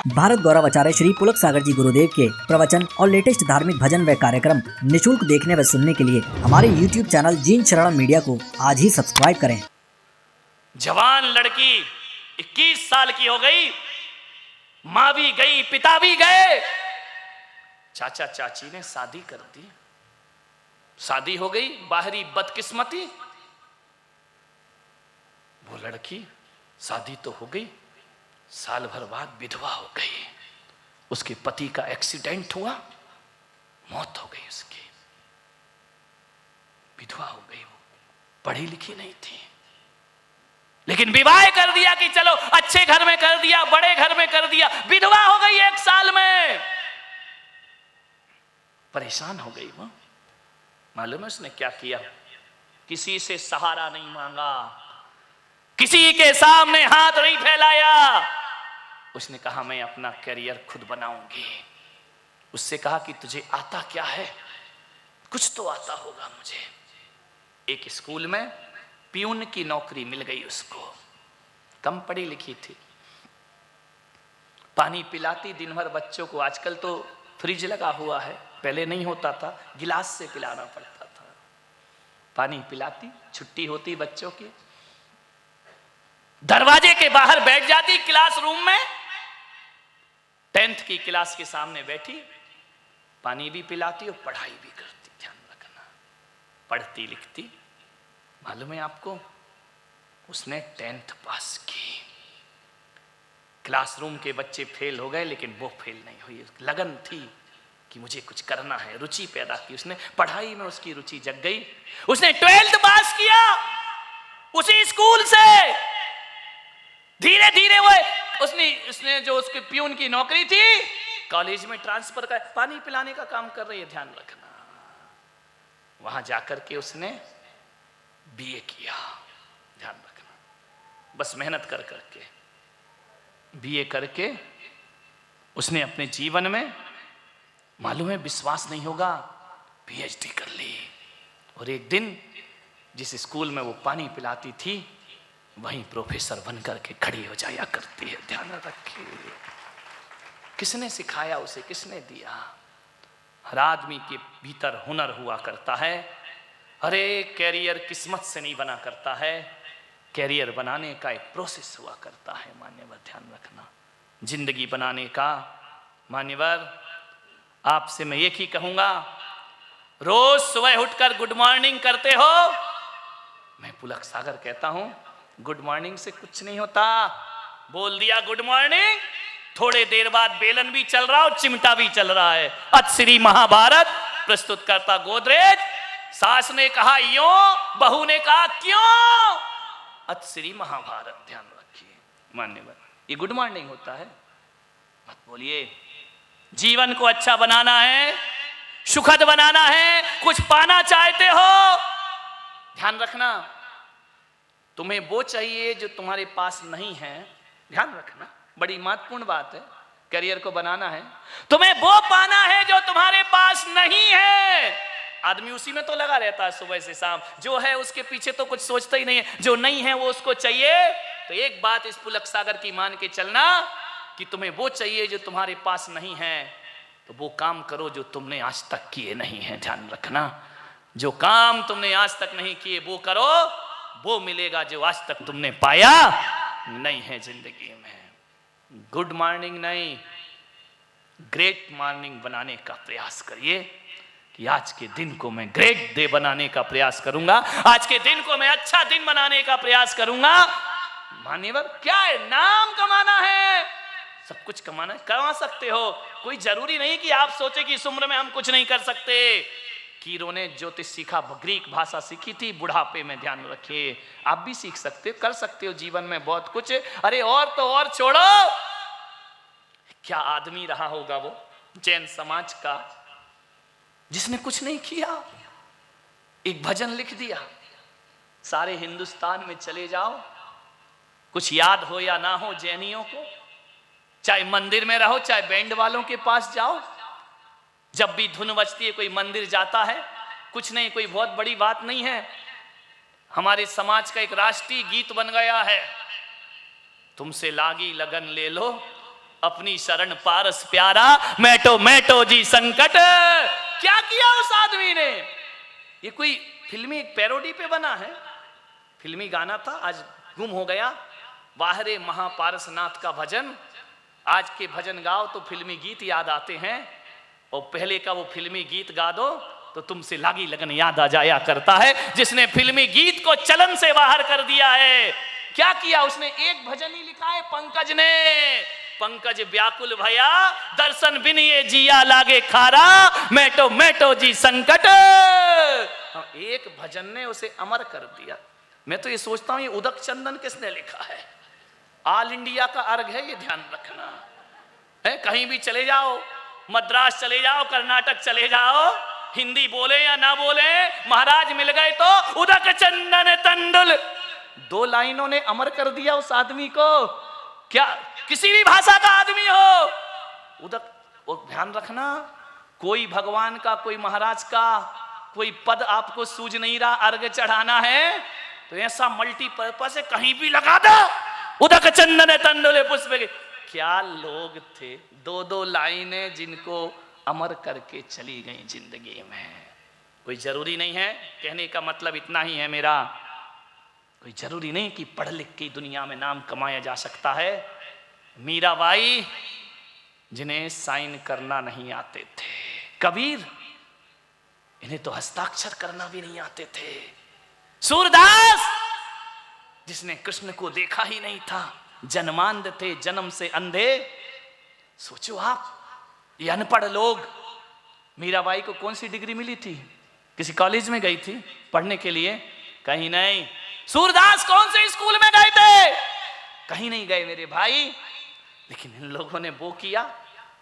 भारत गौरव आचार्य श्री पुलक सागर जी गुरुदेव के प्रवचन और लेटेस्ट धार्मिक भजन व कार्यक्रम निशुल्क देखने व सुनने के लिए हमारे YouTube चैनल जीन शरण मीडिया को आज ही सब्सक्राइब करें। जवान लड़की 21 साल की हो गई, माँ भी गई, पिता भी गए, चाचा चाची ने शादी कर दी। शादी हो गई, बाहरी बदकिस्मती। वो लड़की शादी तो हो गई, साल भर बाद विधवा हो गई। उसके पति का एक्सीडेंट हुआ, मौत हो गई उसकी। विधवा हो गई, वो पढ़ी लिखी नहीं थी, लेकिन विवाह कर दिया कि चलो अच्छे घर में कर दिया, बड़े घर में कर दिया। विधवा हो गई 1 साल में, परेशान हो गई वो। मालूम है उसने क्या किया? किसी से सहारा नहीं मांगा, किसी के सामने हाथ नहीं फैलाया। उसने कहा मैं अपना करियर खुद बनाऊंगी। उससे कहा कि तुझे आता क्या है? कुछ तो आता होगा मुझे। एक स्कूल में पियून की नौकरी मिल गई उसको। कम पढ़ी लिखी थी, पानी पिलाती दिन भर बच्चों को। आजकल तो फ्रिज लगा हुआ है, पहले नहीं होता था, गिलास से पिलाना पड़ता था। पानी पिलाती, छुट्टी होती बच्चों की, दरवाजे के बाहर बैठ जाती क्लासरूम में। 10th की क्लास के सामने बैठी, पानी भी पिलाती और पढ़ाई भी करती। ध्यान रखना, पढ़ती लिखती। मालूम है आपको, उसने 10th पास की। क्लासरूम के बच्चे फेल हो गए, लेकिन वो फेल नहीं हुई। लगन थी कि मुझे कुछ करना है, रुचि पैदा की उसने। पढ़ाई में उसकी रुचि जग गई। उसने 12th पास किया उसी स्कूल से। धीरे धीरे वो उसने जो उसके पियून की नौकरी थी, कॉलेज में ट्रांसफर कर, पानी पिलाने का काम कर रही है। ध्यान रखना, वहां जाकर के उसने बीए किया। ध्यान रखना, बस मेहनत कर करके बीए करके उसने अपने जीवन में, मालूम है विश्वास नहीं होगा, पीएचडी कर ली। और एक दिन जिस स्कूल में वो पानी पिलाती थी, वहीं प्रोफेसर बनकर के खड़ी हो जाया करती है। ध्यान रखिए, किसने सिखाया उसे, किसने दिया? हर आदमी के भीतर हुनर हुआ करता है। अरे कैरियर किस्मत से नहीं बना करता है, कैरियर बनाने का एक प्रोसेस हुआ करता है। मान्यवर ध्यान रखना, जिंदगी बनाने का। मान्यवर आपसे मैं एक ही कहूंगा, रोज सुबह उठकर गुड मॉर्निंग करते हो। मैं पुलक सागर कहता हूं, गुड मॉर्निंग से कुछ नहीं होता। बोल दिया गुड मॉर्निंग, थोड़े देर बाद बेलन भी चल रहा और चिमटा भी चल रहा है। अत श्री महाभारत प्रस्तुत करता गोदरेज। सास ने कहा यों, बहू ने कहा क्यों। अत श्री महाभारत। ध्यान रखिए मान्यवर, ये गुड मॉर्निंग होता है। मत बोलिए। जीवन को अच्छा बनाना है, सुखद बनाना है, कुछ पाना चाहते हो, ध्यान रखना, तुम्हें वो चाहिए जो तुम्हारे पास नहीं है। ध्यान रखना, बड़ी महत्वपूर्ण बात है। करियर को बनाना है, तुम्हें वो पाना है जो तुम्हारे पास नहीं है। आदमी उसी में तो लगा रहता है सुबह से शाम। जो है उसके पीछे तो कुछ सोचता ही नहीं है, जो नहीं है वो उसको चाहिए। तो एक बात इस पुलक सागर की मान के चलना कि तुम्हें वो चाहिए जो तुम्हारे पास नहीं है, तो वो काम करो जो तुमने आज तक किए नहीं है। ध्यान रखना, जो काम तुमने आज तक नहीं किए वो करो, वो मिलेगा जो आज तक तुमने पाया नहीं है जिंदगी में। गुड मॉर्निंग नहीं, ग्रेट मॉर्निंग बनाने का प्रयास करिए कि आज के दिन को मैं ग्रेट डे बनाने का प्रयास करूंगा, आज के दिन को मैं अच्छा दिन बनाने का प्रयास करूंगा। मान्यवर क्या है? नाम कमाना है, सब कुछ कमाना है, कमा सकते हो। कोई जरूरी नहीं कि आप सोचे कि इस उम्र में हम कुछ नहीं कर सकते। कीरो ने ज्योतिष सीखा, ग्रीक भाषा सीखी थी बुढ़ापे में। ध्यान रखिए, आप भी सीख सकते हो, कर सकते हो जीवन में बहुत कुछ। अरे और तो और छोड़ो, क्या आदमी रहा होगा वो जैन समाज का जिसने कुछ नहीं किया, एक भजन लिख दिया, सारे हिंदुस्तान में चले जाओ, कुछ याद हो या ना हो जैनियों को, चाहे मंदिर में रहो चाहे बैंड वालों के पास जाओ, जब भी धुन बजती है कोई मंदिर जाता है। कुछ नहीं, कोई बहुत बड़ी बात नहीं है। हमारे समाज का एक राष्ट्रीय गीत बन गया है, तुमसे लागी लगन ले लो, अपनी शरण पारस प्यारा, मैटो जी संकट। क्या किया उस आदमी ने? ये कोई फिल्मी एक पैरोडी पे बना है, फिल्मी गाना था, आज गुम हो गया। बाहरे महापारसनाथ का भजन। आज के भजन गाओ तो फिल्मी गीत याद आते हैं, और पहले का वो फिल्मी गीत गा दो तो तुमसे लागी लगन याद आ जाया करता है। जिसने फिल्मी गीत को चलन से बाहर कर दिया है, क्या किया उसने? एक भजन ही लिखा है पंकज ने, पंकज व्याकुल भया दर्शन बिन ये जिया लागे खारा, मैटो जी संकट। एक भजन ने उसे अमर कर दिया। मैं तो ये सोचता हूं, ये उदक चंदन किसने लिखा है? ऑल इंडिया का अर्घ है ये, ध्यान रखना है। कहीं भी चले जाओ, मद्रास चले जाओ, कर्नाटक चले जाओ, हिंदी बोले या ना बोले, महाराज मिल गए तो उदक चंदन तंडुल, 2 लाइनों ने अमर कर दिया उस आदमी को। क्या किसी भी भाषा का आदमी हो, उदक। और ध्यान रखना, कोई भगवान का, कोई महाराज का कोई पद आपको सूझ नहीं रहा, अर्घ चढ़ाना है तो ऐसा मल्टीपर्पज है, कहीं भी लगा दो, उदक चंदन तंडुल पुष्प के। क्या लोग थे, 2 लाइनें जिनको अमर करके चली गई जिंदगी में। कोई जरूरी नहीं है, कहने का मतलब इतना ही है मेरा, कोई जरूरी नहीं कि पढ़ लिख के दुनिया में नाम कमाया जा सकता है। मीराबाई जिन्हें साइन करना नहीं आते थे, कबीर इन्हें तो हस्ताक्षर करना भी नहीं आते थे, सूरदास जिसने कृष्ण को देखा ही नहीं था, जन्मांध थे, जन्म से अंधे। सोचो आप, ये अनपढ़ लोग। मीराबाई को कौन सी डिग्री मिली थी? किसी कॉलेज में गई थी पढ़ने के लिए? कहीं नहीं। सूरदास कौन से स्कूल में गए थे? कहीं नहीं गए मेरे भाई। लेकिन इन लोगों ने वो किया,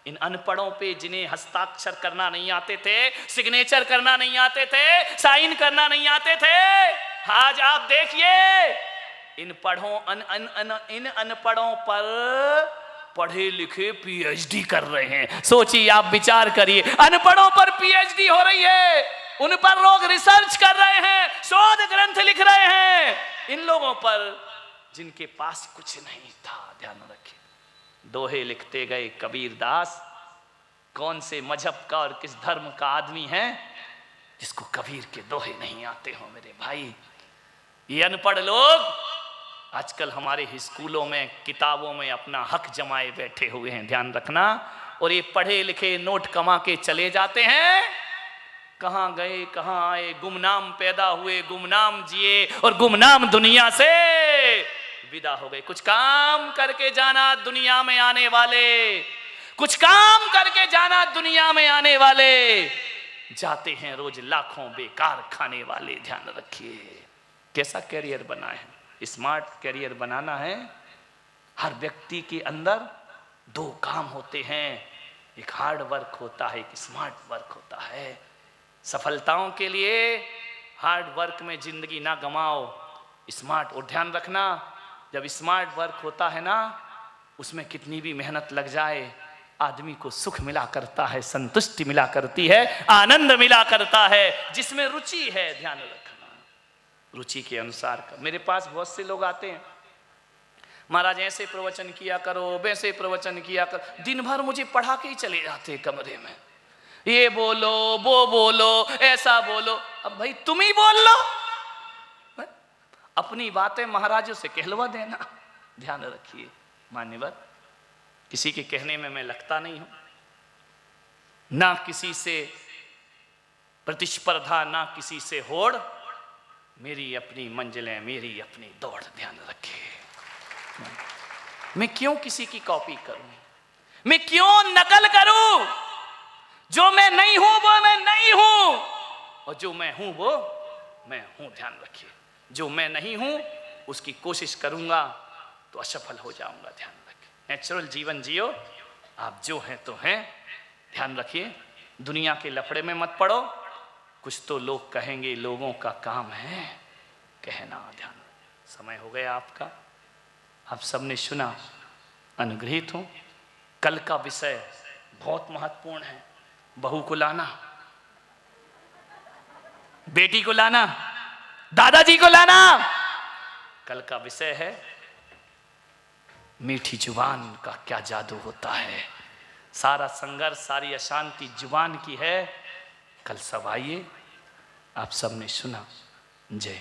इन अनपढ़ों पे जिन्हें हस्ताक्षर करना नहीं आते थे, सिग्नेचर करना नहीं आते थे, साइन करना नहीं आते थे। आज आप देखिए, इन अनपढ़ों पर पढ़े लिखे पीएचडी कर रहे हैं। सोचिए, आप विचार करिए, अनपढ़ों पर पीएचडी हो रही है, उन पर लोग रिसर्च कर रहे हैं, शोध ग्रंथ लिख रहे हैं, इन लोगों पर जिनके पास कुछ नहीं था। ध्यान रखिए, दोहे लिखते गए कबीर दास। कौन से मजहब का और किस धर्म का आदमी है जिसको कबीर के दोहे नहीं आते हो मेरे भाई? ये अनपढ़ लोग आजकल हमारे स्कूलों में, किताबों में अपना हक जमाए बैठे हुए हैं, ध्यान रखना। और ये पढ़े लिखे नोट कमा के चले जाते हैं, कहां गए कहां आए, गुमनाम पैदा हुए, गुमनाम जिए और गुमनाम दुनिया से विदा हो गए। कुछ काम करके जाना दुनिया में आने वाले, कुछ काम करके जाना दुनिया में आने वाले, जाते हैं रोज लाखों बेकार खाने वाले। ध्यान रखिए, कैसा कैरियर बना है? स्मार्ट कैरियर बनाना है। हर व्यक्ति के अंदर 2 काम होते हैं, एक हार्ड वर्क होता है, एक स्मार्ट वर्क होता है। सफलताओं के लिए हार्ड वर्क में जिंदगी ना गमाओ, स्मार्ट। और ध्यान रखना, जब स्मार्ट वर्क होता है ना, उसमें कितनी भी मेहनत लग जाए, आदमी को सुख मिला करता है, संतुष्टि मिला करती है, आनंद मिला करता है, जिसमें रुचि है। ध्यान रखना, रुचि के अनुसार का। मेरे पास बहुत से लोग आते हैं, महाराज ऐसे प्रवचन किया करो, वैसे प्रवचन किया करो, दिन भर मुझे पढ़ा के ही चले जाते कमरे में, ये बोलो वो बोलो ऐसा बोलो। अब भाई तुम ही बोल लो, अपनी बातें महाराजों से कहलवा देना। ध्यान रखिए मान्यवर, किसी के कहने में मैं लगता नहीं हूं, ना किसी से प्रतिस्पर्धा, ना किसी से होड़, मेरी अपनी मंजिलें, मेरी अपनी दौड़। ध्यान रखिए, मैं क्यों किसी की कॉपी करूं, मैं क्यों नकल करूं? जो मैं नहीं हूं वो मैं नहीं हूं, और जो मैं हूं वो मैं हूं। ध्यान रखिए, जो मैं नहीं हूं उसकी कोशिश करूंगा तो असफल हो जाऊंगा। ध्यान रखिए, नेचुरल जीवन जियो, आप जो हैं तो हैं। ध्यान रखिए, दुनिया के लफड़े में मत पड़ो, कुछ तो लोग कहेंगे, लोगों का काम है कहना। ध्यान, समय हो गया आपका, आप सबने सुना, अनुग्रहित हूं। कल का विषय बहुत महत्वपूर्ण है, बहू को लाना, बेटी को लाना, दादाजी को लाना। कल का विषय है मीठी जुबान का क्या जादू होता है। सारा संघर्ष, सारी अशांति जुबान की है। कल सब आइए, आप सबने सुना। जय